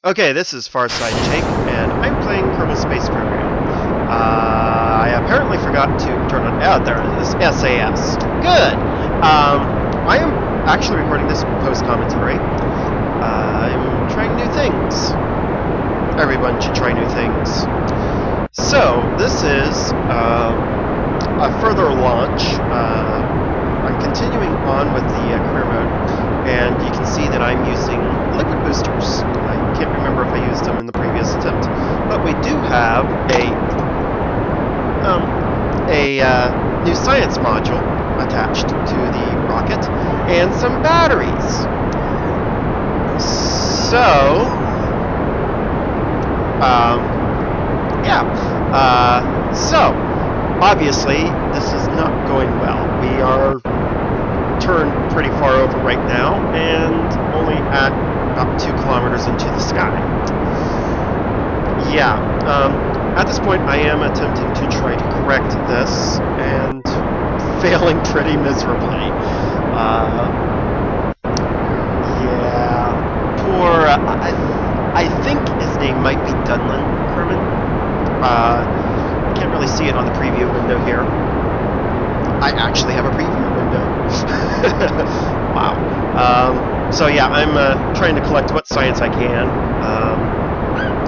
Okay, this is Farsidejake, and I'm playing Kerbal Space Program. I apparently forgot to turn on... Oh, there it is. SAS. Good! I am actually recording this post-commentary. I'm trying new things. Everyone should try new things. So, this is a further launch. I'm continuing on with the career mode, and you can see that I'm using liquid boosters. I can't remember if I used them in the previous attempt, but we do have a new science module attached to the rocket and some batteries. So, so obviously this is not going well. We are turned pretty far over right now and only at about 2 kilometers into the sky. Yeah, at this point I am attempting to try to correct this and failing pretty miserably. Yeah, poor, I think his name might be Dunlin Kerman. Can't really see it on the preview window here. I actually have a preview window. Wow. So yeah, I'm trying to collect what science I can,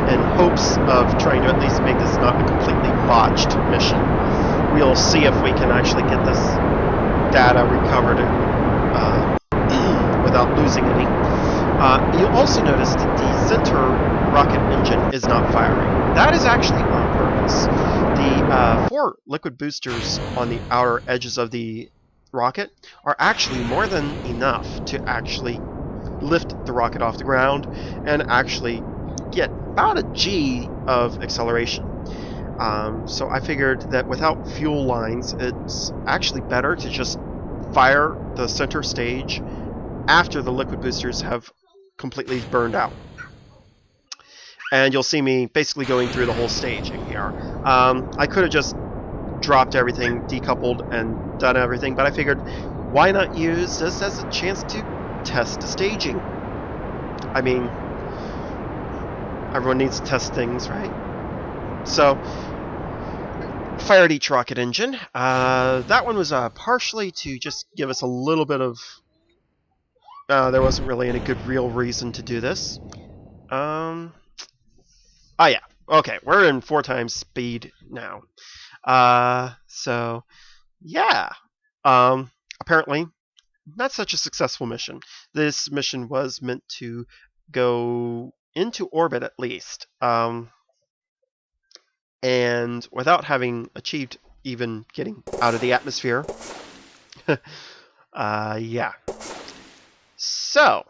in hopes of trying to at least make this not a completely botched mission. We'll see if we can actually get this data recovered without losing any. You'll also notice that the center rocket engine is not firing. That is actually on purpose. The 4 liquid boosters on the outer edges of the rocket are actually more than enough to actually lift the rocket off the ground and actually get about a G of acceleration. So I figured that without fuel lines, it's actually better to just fire the center stage after the liquid boosters have completely burned out. And you'll see me basically going through the whole staging here. I could have just dropped everything, decoupled, and done everything, but I figured, why not use this as a chance to test the staging? I mean, everyone needs to test things, right? So, fired each rocket engine. That one was partially to just give us a little bit of... there wasn't really any good real reason to do this. Oh yeah, okay, we're in 4 times speed now. So, yeah. Apparently, not such a successful mission. This mission was meant to go into orbit at least. And without having achieved even getting out of the atmosphere. Yeah. So.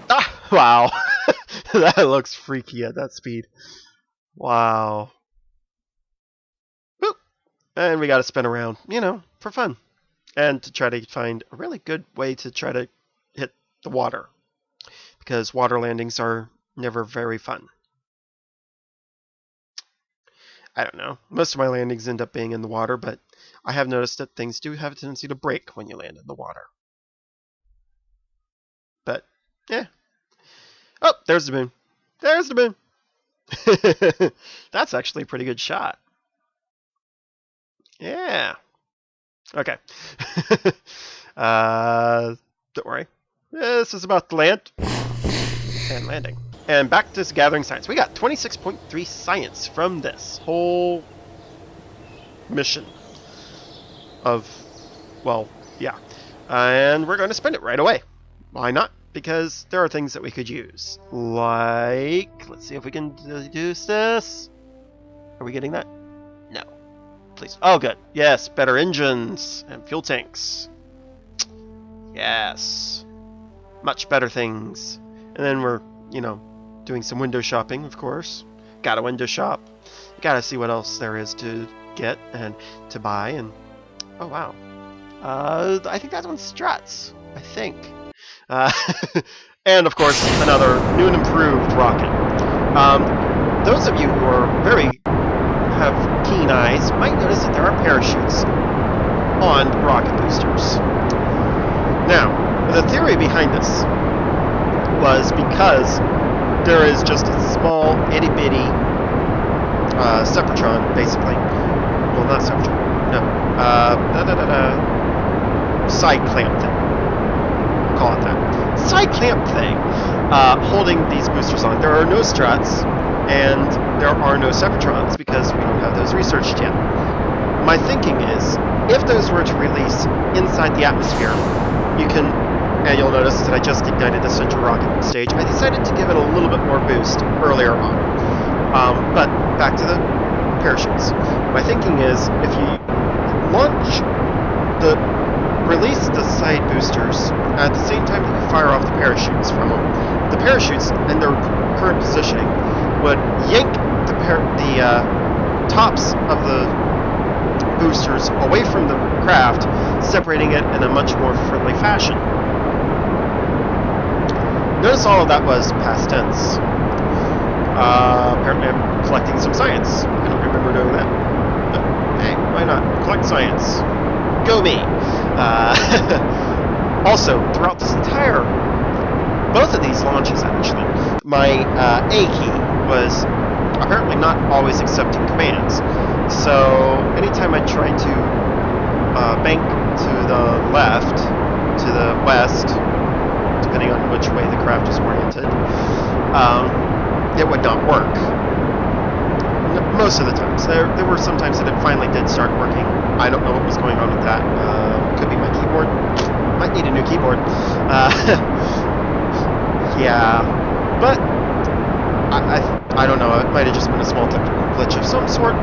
Ah, wow. That looks freaky at that speed. Wow. Boop. And we got to spin around, you know, for fun. And to try to find a really good way to try to hit the water. Because water landings are never very fun. I don't know. Most of my landings end up being in the water, but I have noticed that things do have a tendency to break when you land in the water. But, yeah. Oh, there's the moon. There's the moon. That's actually a pretty good shot. Yeah. Okay. Don't worry. This is about to land. And landing. And back to gathering science. We got 26.3 science from this whole mission of, well, yeah. And we're going to spend it right away. Why not? Because there are things that we could use. Like, let's see if we can deduce this. Are we getting that? No. Please. Oh, good. Yes, better engines and fuel tanks. Yes. Much better things. And then we're, you know, doing some window shopping, of course. Got a window shop. Gotta see what else there is to get and to buy. And oh, wow. I think that one's struts. I think. And of course, another new and improved rocket. Those of you who are have keen eyes might notice that there are parachutes on rocket boosters. Now, the theory behind this was because there is just a small itty-bitty Sepratron, basically. Well, not Sepratron. No. Side clamp thing. Call it that. Side clamp thing. Holding these boosters on. There are no struts, and there are no Separatrons because we don't have those researched yet. My thinking is, if those were to release inside the atmosphere, you can, and you'll notice that I just ignited the center rocket stage. I decided to give it a little bit more boost earlier on. But back to the parachutes. My thinking is, if you release the side boosters at the same time that you fire off the parachutes from them, the parachutes in their current positioning would yank the tops of the boosters away from the craft, separating it in a much more friendly fashion. Notice all of that was past tense. Apparently I'm collecting some science. I don't remember doing that. But hey, why not? Collect science. Go me! Also, throughout this entire... both of these launches, actually, my A key was apparently not always accepting commands. So, anytime I tried to bank to the left, to the west, depending on which way the craft is oriented, it would not work. Most of the times. There were some times that it finally did start working. I don't know what was going on with that. Could be my keyboard. Might need a new keyboard. Yeah, but I don't know. It might have just been a small technical glitch of some sort.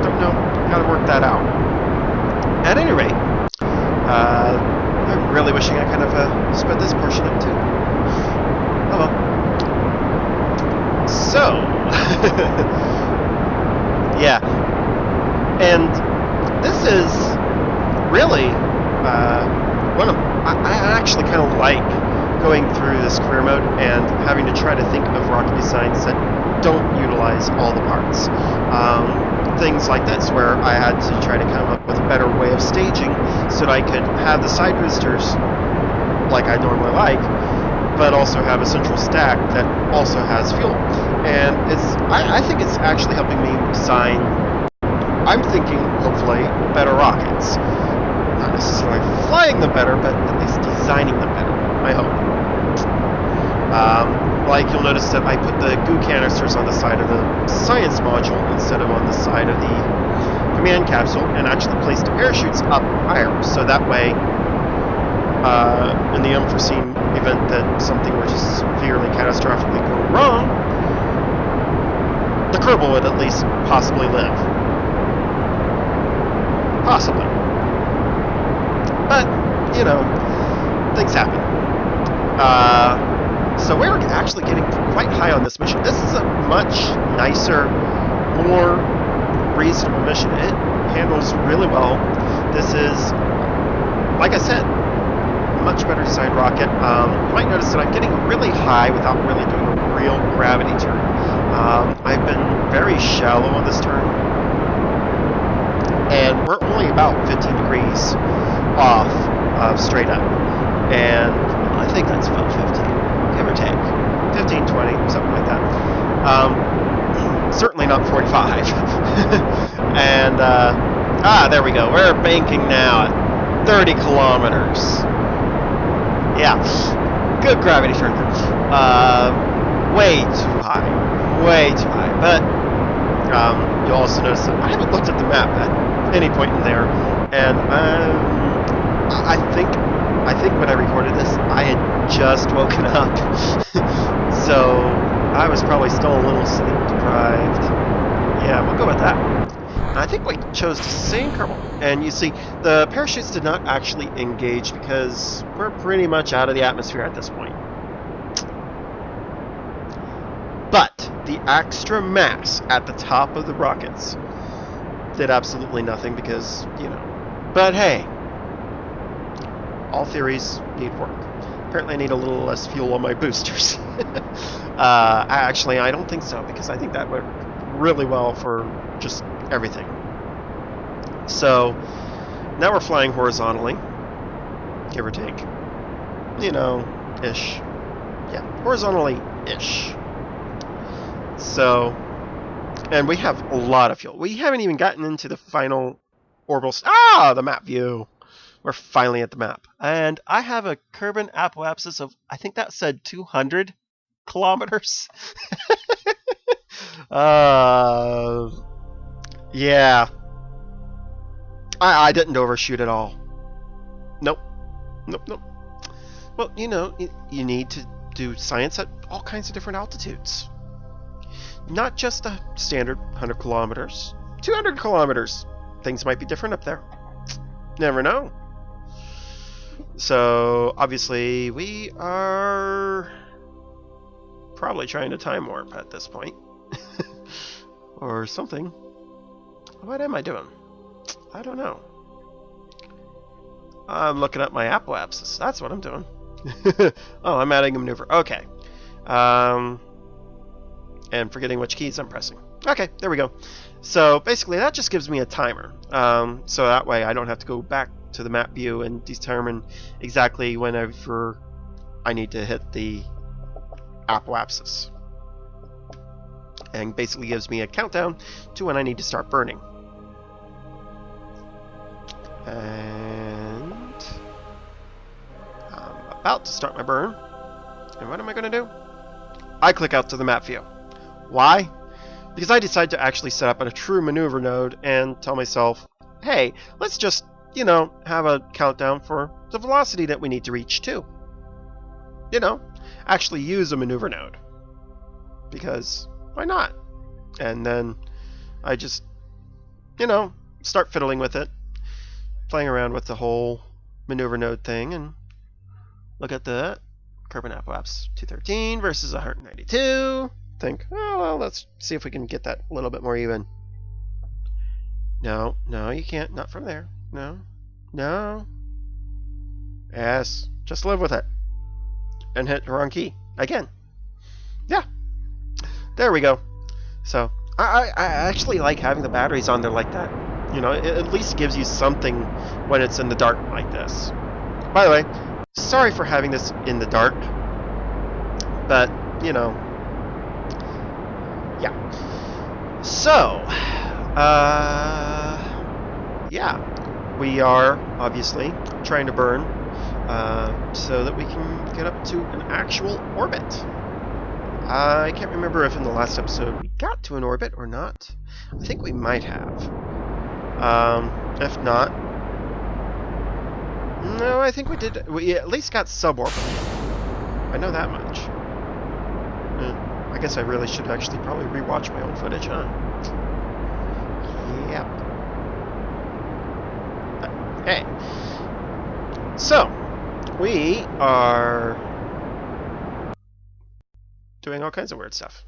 Don't know. Gotta work that out. At any rate, I'm really wishing I kind of sped this portion up too. Oh well. So, yeah, and this is really one of I actually kind of like going through this career mode and having to try to think of rocket designs that don't utilize all the parts. Things like this, where I had to try to come up with a better way of staging so that I could have the side boosters like I normally like, but also have a central stack that also has fuel. And I think it's actually helping me design, I'm thinking, hopefully, better rockets. Not necessarily flying them better, but at least designing them better, I hope. Like you'll notice that I put the goo canisters on the side of the science module instead of on the side of the command capsule, and actually placed the parachutes up higher, so that way, in the unforeseen event that something were to severely catastrophically go wrong, the Kerbal would at least possibly live. Possibly. But, you know, things happen. So we're actually getting quite high on this mission. This is a much nicer, more reasonable mission. It handles really well. This is, like I said, a much better designed rocket. You might notice that I'm getting really high without really doing a real gravity turn. I've been very shallow on this turn, and we're only about 15 degrees off straight up. And I think that's about 15. Give or take. 15, 20, something like that. Certainly not 45. And, there we go. We're banking now at 30 kilometers. Yeah. Good gravity turn. Way too high. Way too high. But, you'll also notice that I haven't looked at the map at any point in there. And, I think when I recorded this, I had just woken up. So, I was probably still a little sleep deprived. Yeah, we'll go with that. I think we chose the same Kerbal. And you see, the parachutes did not actually engage because we're pretty much out of the atmosphere at this point. But the extra mass at the top of the rockets did absolutely nothing because, you know. But hey, all theories need work. Apparently I need a little less fuel on my boosters. Actually, I don't think so, because I think that worked really well for just everything. So, now we're flying horizontally, give or take. You know, ish. Yeah. horizontally-ish. So, and we have a lot of fuel. We haven't even gotten into the final orbital... the map view. We're finally at the map. And I have a Kerbin apoapsis of, I think that said 200 kilometers. Yeah. I didn't overshoot at all. Nope. Well, you know, you need to do science at all kinds of different altitudes. Not just a standard 100 kilometers. 200 kilometers. Things might be different up there. Never know. So, obviously, we are probably trying to time warp at this point. Or something. What am I doing? I don't know. I'm looking up my apoapsis. That's what I'm doing. Oh, I'm adding a maneuver. Okay. And forgetting which keys I'm pressing. Okay, there we go. So basically that just gives me a timer. So that way I don't have to go back to the map view and determine exactly whenever I need to hit the apoapsis. And basically gives me a countdown to when I need to start burning. And I'm about to start my burn. And what am I going to do? I click out to the map view. Why? Because I decide to actually set up a true maneuver node and tell myself, hey, let's just, you know, have a countdown for the velocity that we need to reach too. You know, actually use a maneuver node. Because why not? And then I just, you know, start fiddling with it. Playing around with the whole maneuver node thing and look at the Kerbin apoapsis 213 versus 192. Think, oh, well, let's see if we can get that a little bit more even. No, you can't. Not from there. No. Yes, just live with it. And hit the wrong key. Again. Yeah. There we go. So, I actually like having the batteries on there like that. You know, it at least gives you something when it's in the dark like this. By the way, sorry for having this in the dark. But, you know. Yeah. So, yeah. We are, obviously, trying to burn so that we can get up to an actual orbit. I can't remember if in the last episode we got to an orbit or not. I think we might have. If not... No, I think we did. We at least got suborbital. I know that much. I guess I really should actually probably rewatch my old footage, huh? Yep. Hey. So, we are doing all kinds of weird stuff.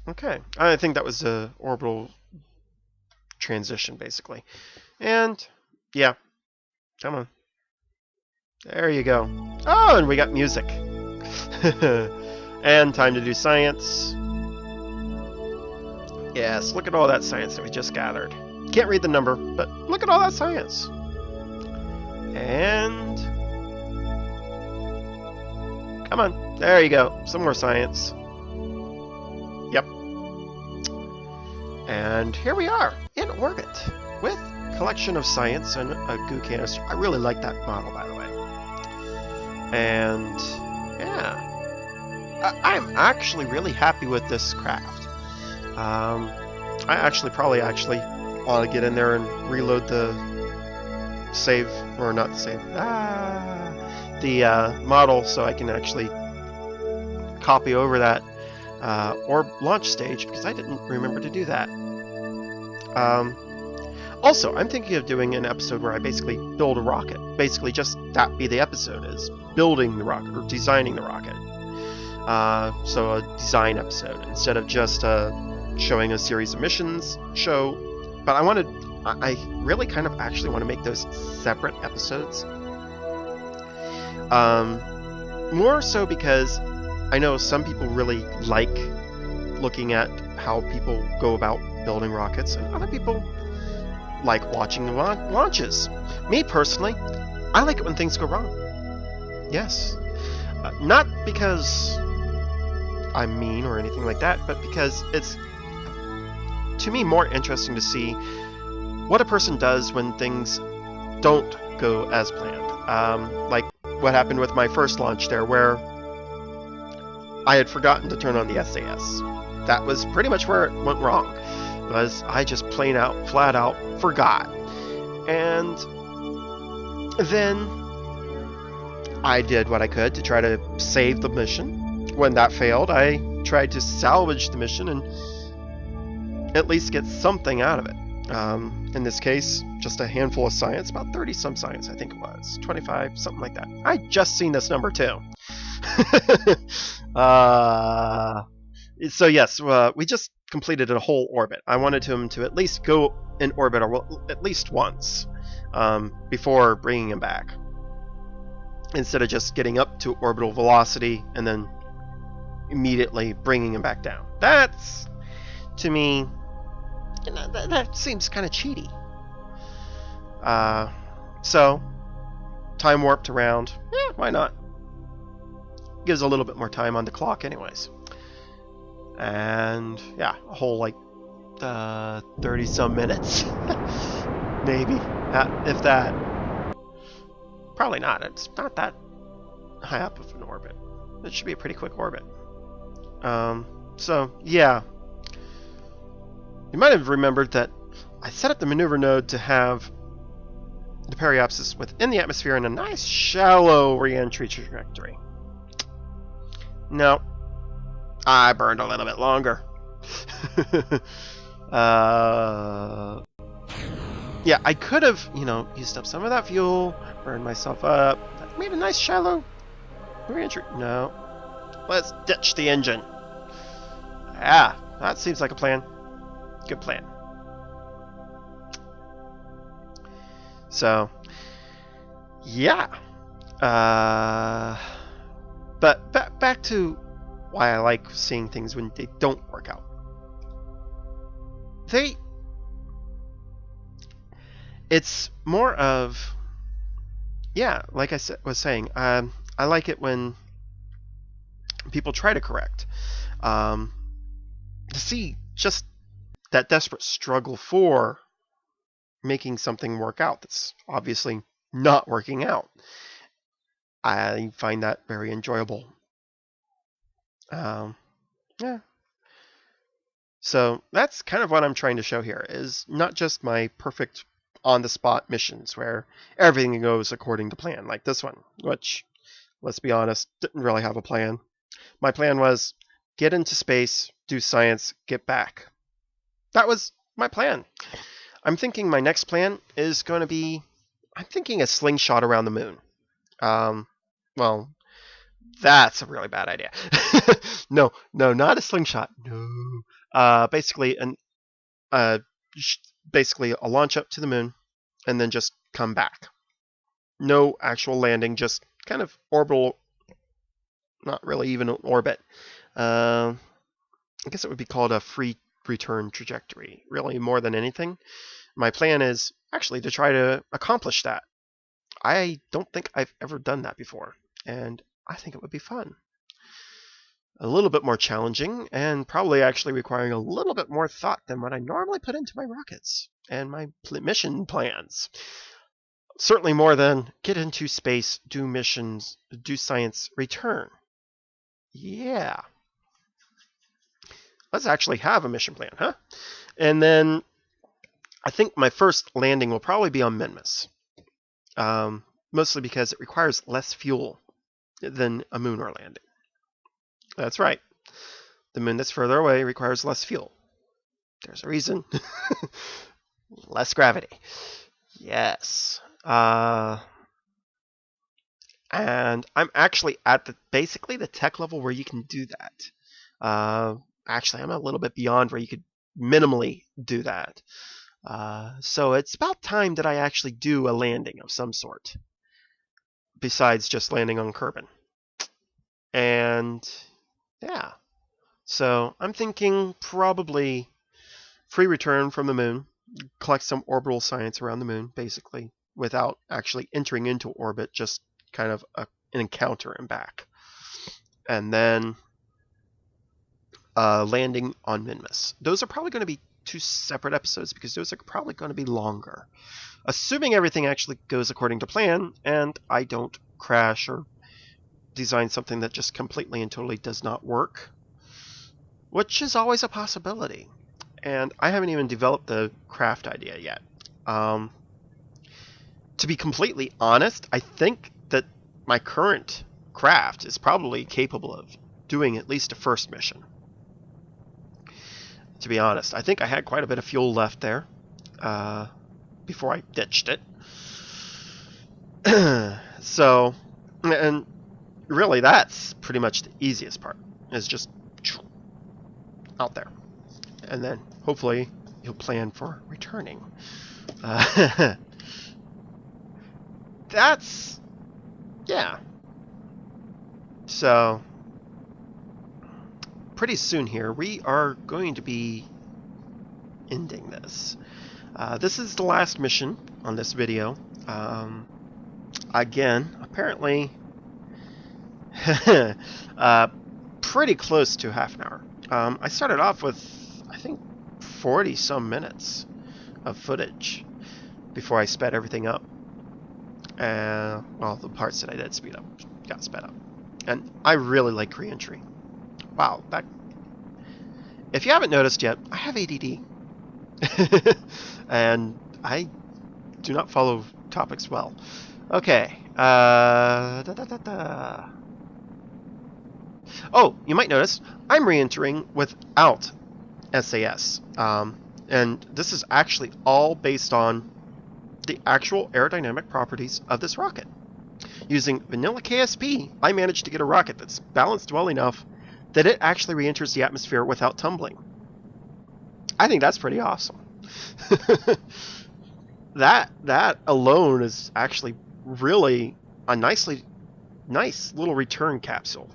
Okay. I think that was a orbital transition, basically. And, yeah. Come on. There you go. Oh, and we got music. And time to do science. Yes, look at all that science that we just gathered. Can't read the number, but look at all that science. And... come on. There you go. Some more science. Yep. And here we are, in orbit, with a collection of science and a goo canister. I really like that model, by the way. And, yeah. I'm actually really happy with this craft. I actually probably want to get in there and reload the save, or not the save, the model, so I can actually copy over that orb launch stage, because I didn't remember to do that. Also, I'm thinking of doing an episode where I basically build a rocket. Basically, just that be the episode, is building the rocket, or designing the rocket. So a design episode, instead of just showing a series of missions show. But I really kind of actually want to make those separate episodes. More so because I know some people really like looking at how people go about building rockets, and other people like watching the launches. Me personally, I like it when things go wrong. Yes. Not because I'm mean or anything like that, but because it's, to me, more interesting to see what a person does when things don't go as planned. Like what happened with my first launch there, where I had forgotten to turn on the SAS. That was pretty much where it went wrong, was I just flat out forgot. And then I did what I could to try to save the mission. When that failed, I tried to salvage the mission and at least get something out of it. In this case, just a handful of science, about 30 some science, I think it was, 25, something like that. I just seen this number too. So yes, we just completed a whole orbit. I wanted him to at least go in orbit at least once before bringing him back, instead of just getting up to orbital velocity and then immediately bringing him back down. That's, to me, that seems kind of cheaty. So, time warped around. Why not? Gives a little bit more time on the clock anyways. And, yeah, a whole, 30-some minutes. Maybe. If that. Probably not. It's not that high up of an orbit. It should be a pretty quick orbit. So, yeah. You might have remembered that I set up the maneuver node to have the periapsis within the atmosphere in a nice shallow re-entry trajectory. No, I burned a little bit longer. Yeah, I could have, used up some of that fuel, burned myself up, made a nice shallow re-entry. No, let's ditch the engine. Yeah, that seems like a plan. Good plan. So, yeah. But back to why I like seeing things when they don't work out. It's more of, yeah, like I was saying, I like it when people try to correct. To see just that desperate struggle for making something work out that's obviously not working out. I find that very enjoyable. Yeah. So that's kind of what I'm trying to show here, is not just my perfect on-the-spot missions where everything goes according to plan, like this one, which, let's be honest, didn't really have a plan. My plan was get into space, do science, get back. That was my plan. I'm thinking my next plan is going to be, I'm thinking a slingshot around the moon. Well, that's a really bad idea. No, not a slingshot. No. Basically a launch up to the moon and then just come back. No actual landing, just kind of orbital, not really even an orbit. I guess it would be called a free return trajectory, really, more than anything. My plan is actually to try to accomplish that. I don't think I've ever done that before, and I think it would be fun. A little bit more challenging, and probably actually requiring a little bit more thought than what I normally put into my rockets and my mission plans. Certainly more than get into space, do missions, do science, return. Yeah. Let's actually have a mission plan, huh? And then I think my first landing will probably be on Minmus. Mostly because it requires less fuel than a lunar landing. That's right. The moon that's further away requires less fuel. There's a reason. Less gravity. Yes. And I'm actually at basically the tech level where you can do that. Actually, I'm a little bit beyond where you could minimally do that. So it's about time that I actually do a landing of some sort, besides just landing on Kerbin. And yeah, so I'm thinking probably free return from the moon, collect some orbital science around the moon, basically, without actually entering into orbit, just kind of an encounter and back. And then landing on Minmus. Those are probably going to be 2 separate episodes because those are probably going to be longer. Assuming everything actually goes according to plan and I don't crash or design something that just completely and totally does not work, which is always a possibility. And I haven't even developed the craft idea yet. To be completely honest, I think that my current craft is probably capable of doing at least a first mission. To be honest, I think I had quite a bit of fuel left there before I ditched it. So, and really that's pretty much the easiest part, is just out there. And then hopefully you'll plan for returning. That's, yeah. So, pretty soon here, we are going to be ending this. This is the last mission on this video. Again, apparently, pretty close to half an hour. I started off with, I think, 40 some minutes of footage before I sped everything up. Well, the parts that I did speed up got sped up. And I really like re-entry. Wow, that... If you haven't noticed yet, I have ADD. And I do not follow topics well. Okay. Oh, you might notice I'm re-entering without SAS. And this is actually all based on the actual aerodynamic properties of this rocket. Using vanilla KSP, I managed to get a rocket that's balanced well enough that it actually re-enters the atmosphere without tumbling. I think that's pretty awesome. That alone is actually really a nice little return capsule.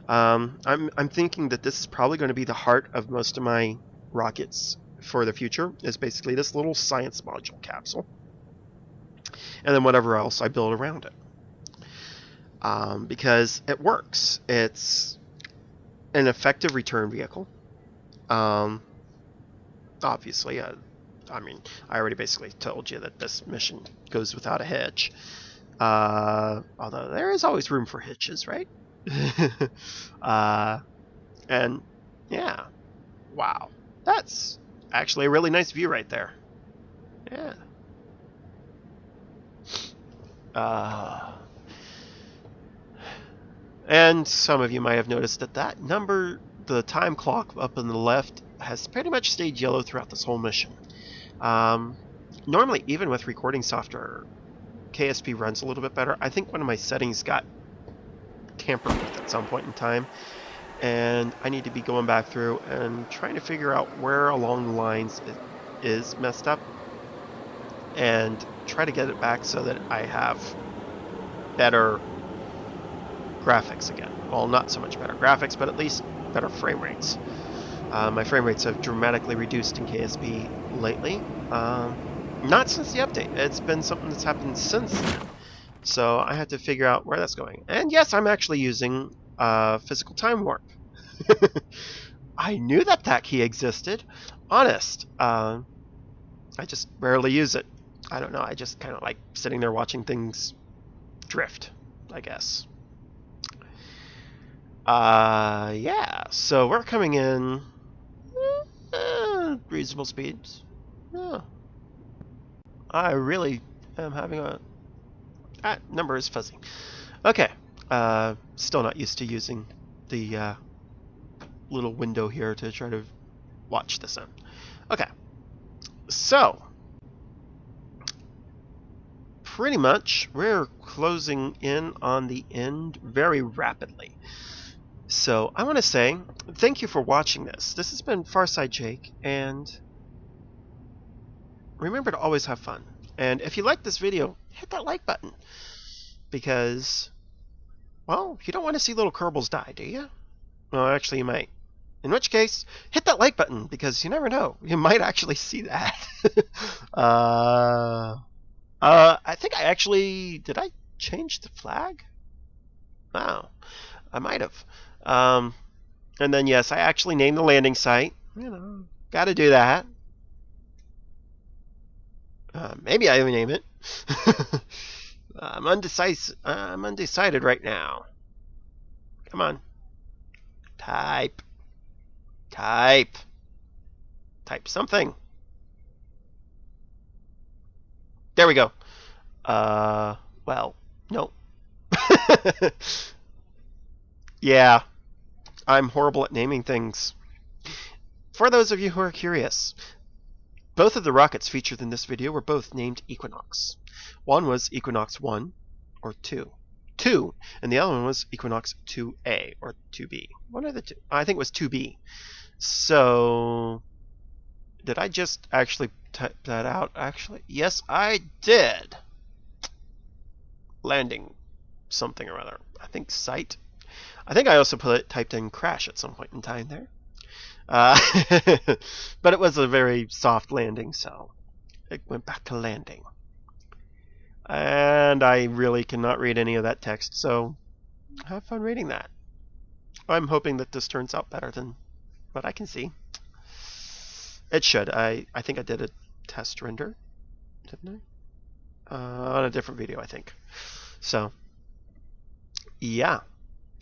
I'm thinking that this is probably going to be the heart of most of my rockets for the future, is basically this little science module capsule. And then whatever else I build around it. Because it works. It's an effective return vehicle. Obviously, I mean, I already basically told you that this mission goes without a hitch. Although there is always room for hitches, right? And yeah, wow, that's actually a really nice view right there. Yeah. And some of you might have noticed that number, the time clock up on the left, has pretty much stayed yellow throughout this whole mission. Normally, even with recording software, KSP runs a little bit better. I think one of my settings got tampered with at some point in time, and I need to be going back through and trying to figure out where along the lines it is messed up and try to get it back so that I have better graphics again. Well, not so much better graphics, but at least better frame rates. My frame rates have dramatically reduced in KSP lately. Not since the update. It's been something that's happened since then. So I had to figure out where that's going. And yes, I'm actually using physical time warp. I knew that key existed. Honest. I just rarely use it. I don't know. I just kind of like sitting there watching things drift, I guess. Yeah. So we're coming in reasonable speeds. Yeah. I really am having a... That number is fuzzy. Okay. Still not used to using the little window here to try to watch this in. Okay. So, pretty much we're closing in on the end very rapidly. So I want to say thank you for watching this. This has been farsidejake, and remember to always have fun. And if you like this video, hit that like button, because, well, you don't want to see little Kerbals die, do you? Well, actually you might. In which case, hit that like button, because you never know. You might actually see that. I think I actually... Did I change the flag? Wow. I might have. And then, yes, I actually named the landing site. You know, got to do that. Maybe I even name it. I'm undecided right now. Come on. Type. Type. Type something. There we go. Well, no. Yeah, I'm horrible at naming things. For those of you who are curious, both of the rockets featured in this video were both named Equinox. One was Equinox 1 or 2. 2, and the other one was Equinox 2A or 2B. One of the two. I think it was 2B. So, did I just actually type that out? Actually, yes, I did. Landing something or other. I think site. I think I also typed in crash at some point in time there. But it was a very soft landing, so it went back to landing. And I really cannot read any of that text, so have fun reading that. I'm hoping that this turns out better than what I can see. It should. I think I did a test render, didn't I? On a different video, I think. So, yeah.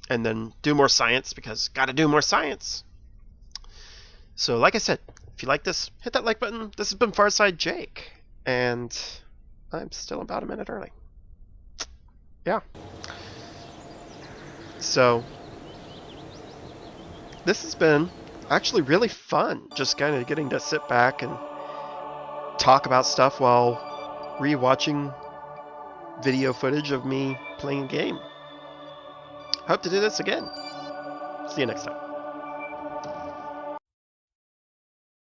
And then do more science, because gotta do more science. So, like I said, if you like this, hit that like button. This has been farsidejake, and I'm still about a minute early. Yeah. So, this has been actually really fun, just kind of getting to sit back and talk about stuff while rewatching video footage of me playing a game. Hope to do this again. See you next time.